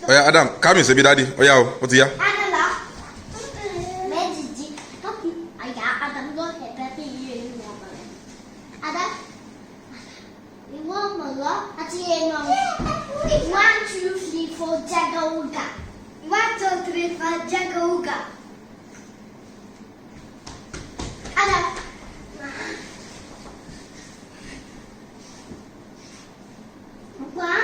Oya Adam, come and say be daddy. Oya o, ó ti yá. One, two, three, four, Jagauga. 1, 2, 3, 4, Jagauga. Adam. 1,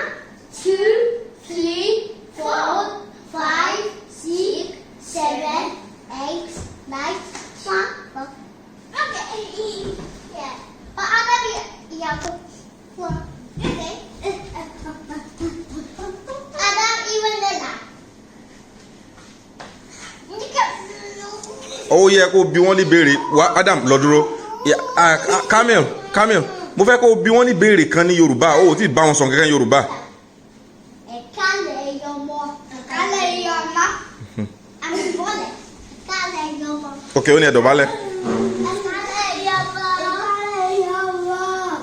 2, 3, 4, 5, 6, 7, 8, 9, 10. Okay. Yeah. But Adam, yeah. Okay. Adam, even then. Ó yẹ kó bi wọ́n ní béèrè wá Adam lọ dúró. Camille, mo fẹ́ kó bi wọ́n ní béèrè kan ní Yorùbá. Ó ti bá wọn sọ kankan Yorùbá. Okay, ó ní ẹ dọ̀bálẹ̀.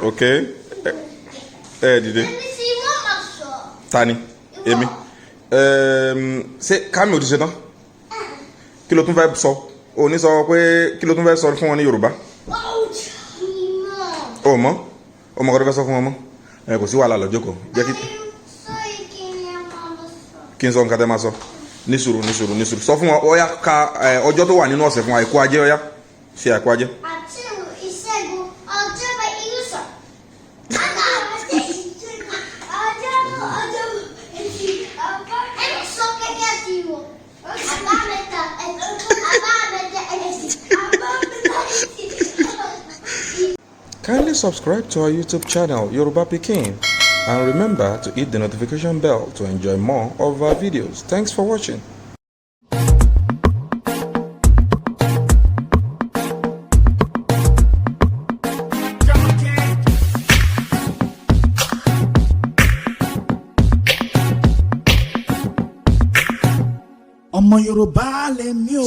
Okay. Dìde. Tani? Èmi. Ṣé Camille ti ṣe tán? Kí ló tún fẹ́ sọ? O ní sọ pé kí ló tún fẹ́ sọ fún wọn ní Yorùbá? O mọ̀? O mọ̀ kó tó fẹ́ sọ fún wọn mọ́? Kò sí wàhálà lọ́jọ́ kò. Jẹ́ kí n sọ nǹkan tẹ́ máa sọ. Ní sùúrù. Sọ fún wọn ọ̀yá ka ọjọ́ tó wà nínú ọ̀sẹ̀ fún àìkú ajé ọ̀yá. Ṣe àìkú ajé. Kindly subscribe to our YouTube channel, Yoruba Pikin, and remember to hit the notification bell to enjoy more of our videos. Thanks for watching. Ọmọ Yorùbá lèmi o.